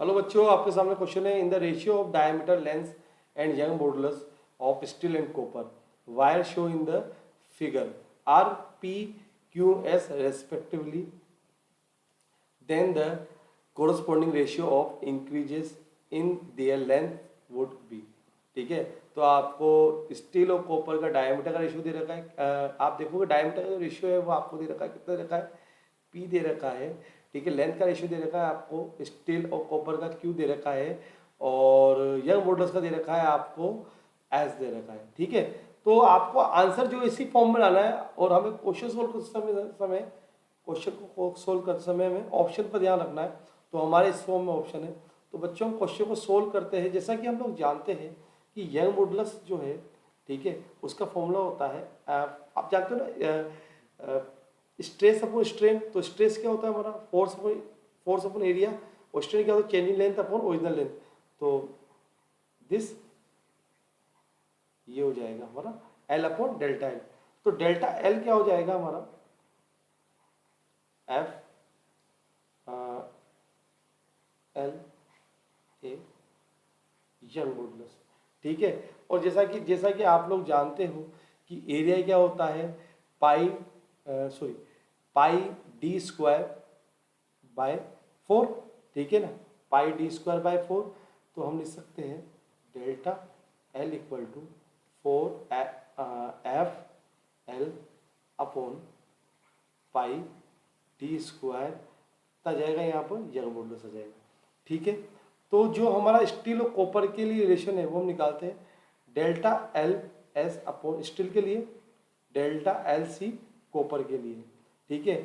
Hello बच्चों, आपके सामने क्वेश्चन है। In the ratio of diameter length and Young modulus of steel and copper wire show in the figure R P Q S respectively, then the corresponding ratio of increases in their length would be. ठीक है, तो आपको steel और copper का diameter का ratio दे रखा है। आप देखोगे डायमीटर का रेशियो है वो आपको दे रखा है, कितना दे रखा है, पी दे रखा है। ठीक है, लेंथ का रेशियो दे रखा है आपको, स्टील और कॉपर का क्यू दे रखा है, और यंग मॉडल्स का दे रखा है आपको एस दे रखा है। ठीक है, तो आपको आंसर जो इसी फॉर्म में लाना है, और हमें क्वेश्चन सोल्व करते समय क्वेश्चन को सोल्व करते समय में ऑप्शन पर ध्यान रखना है। तो हमारे इस फॉर्म में ऑप्शन है। तो बच्चों, हम क्वेश्चन को सोल्व करते हैं। जैसा कि हम लोग जानते हैं कि यंग मॉडुलस जो है, ठीक है, उसका फॉर्मूला होता है, आप जानते हो ना, स्ट्रेस अपॉन स्ट्रेन। तो स्ट्रेस क्या होता है हमारा, फोर्स अपॉन एरिया, और स्ट्रेन क्या होता है, changing length upon original length. तो दिस ये हो जाएगा हमारा एल अपॉन डेल्टा एल। तो डेल्टा एल क्या हो जाएगा हमारा, F L a young modulus. ठीक है, और जैसा कि आप लोग जानते हो कि एरिया क्या होता है, pi sorry pi D square by 4। ठीक है ना, पाई डी स्क्वायर बाय 4। तो हम लिख सकते हैं delta L equal to 4 F L upon pi D square आ जाएगा, यहाँ पर यंग मॉडुलस आ जाएगा। ठीक है, तो जो हमारा स्टील और कॉपर के लिए रिलेशन है वो हम निकालते हैं, delta L S upon steel के लिए, डेल्टा एल सी कॉपर के लिए। ठीक है,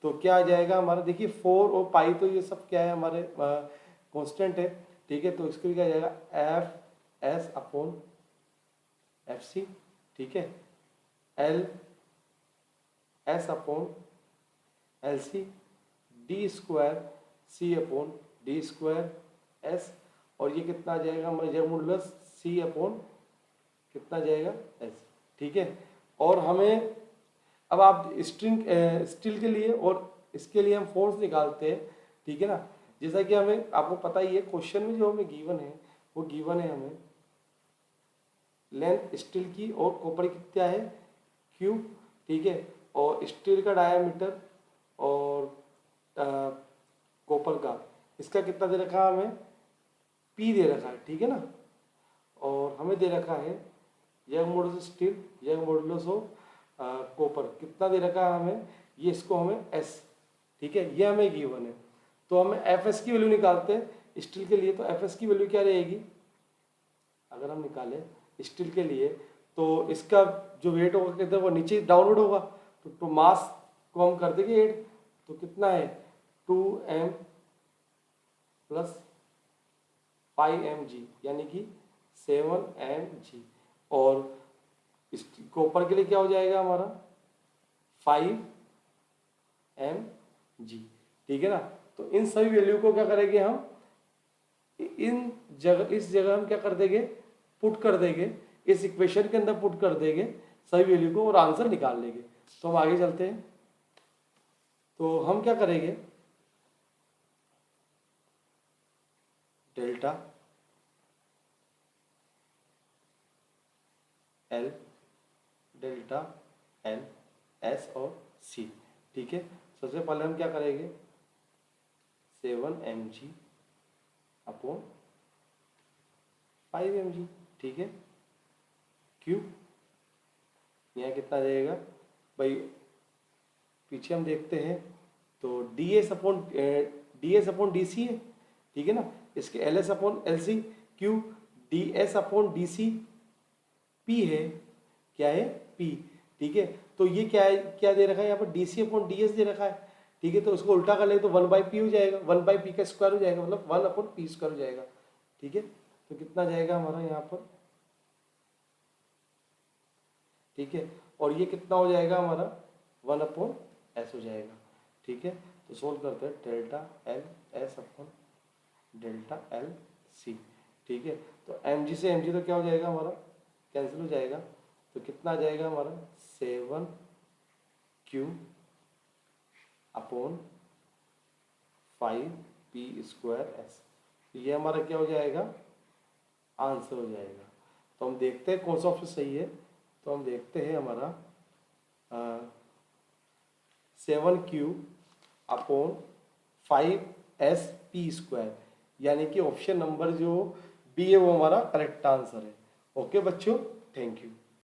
तो क्या आ जाएगा हमारा, देखिए 4 और पाई तो ये सब क्या है, हमारे कांस्टेंट है। ठीक है, तो इसके लिए क्या आ जाएगा, F S upon F C. ठीक है, L S upon L C, D square C upon D square S, और ये कितना आ जाएगा हमारा यंग मॉडुलस, सी अपॉन कितना जाएगा, एस। ठीक है, और हमें अब आप स्टील के लिए और इसके लिए हम फोर्स निकालते हैं। ठीक है ना, जैसा कि हमें आपको पता ही है, क्वेश्चन में जो हमें गिवन है वो गिवन है हमें लेंथ स्टील की और कॉपर की क्या है, क्यू। ठीक है, और स्टील का डायामीटर और कॉपर का इसका कितना दे रखा है हमें, पी दे रखा है। ठीक है ना, और हमें दे रखा है young modulus steel, young modulus of copper कितना दे रखा है हमें, ये इसको हमें एस। ठीक है, ये हमें गिवन है। तो हमें एफ एस की वैल्यू निकालते हैं स्टील के लिए। तो एफ एस की वैल्यू क्या रहेगी, अगर हम निकालें स्टील के लिए, तो इसका जो वेट होगा कितना, वो नीचे डाउनवर्ड होगा। तो मास को हम कर देंगे 8, तो कितना है 2m प्लस 5mg, यानी कि 7mg। और कॉपर के लिए क्या हो जाएगा हमारा 5mg। ठीक है ना, तो इन सभी वैल्यू को क्या करेंगे हम, इस जगह हम क्या कर देंगे, पुट कर देंगे, इस इक्वेशन के अंदर पुट कर देंगे सभी वैल्यू को, और आंसर निकाल लेंगे। तो हम आगे चलते हैं। तो हम क्या करेंगे, delta L, delta L S और सी। ठीक है, सबसे पहले हम क्या करेंगे, 7mg अपॉन 5mg। ठीक है, क्यू यहाँ कितना जाएगा भाई, पीछे हम देखते हैं तो D S upon D C है। ठीक है ना, इसके L S upon L C, Q D S upon D C, P है, क्या है, पी। ठीक है, तो ये क्या है, क्या दे रखा है यहाँ पर, D C upon D S दे रखा है। ठीक है, तो उसको उल्टा कर ले तो 1/p हो जाएगा, 1/p का स्क्वायर हो जाएगा, मतलब 1/p स्क्वायर हो जाएगा। ठीक है, तो कितना जाएगा हमारा यहाँ पर, ठीक है, और ये कितना हो जाएगा हमारा 1/s हो जाएगा। ठीक है, तो सोल्व करते हैं, delta L S upon delta L C. ठीक है, तो एम जी से एम जी तो क्या हो जाएगा हमारा, कैंसिल हो जाएगा। तो कितना आ जाएगा हमारा 7q upon 5p square S. तो ये हमारा क्या हो जाएगा, आंसर हो जाएगा। तो हम देखते हैं कौन सा ऑप्शन सही है। तो हम देखते हैं हमारा 7Q/5SP², यानी कि ऑप्शन नंबर जो बी है वो हमारा करेक्ट आंसर है। ओके बच्चों, थैंक यू।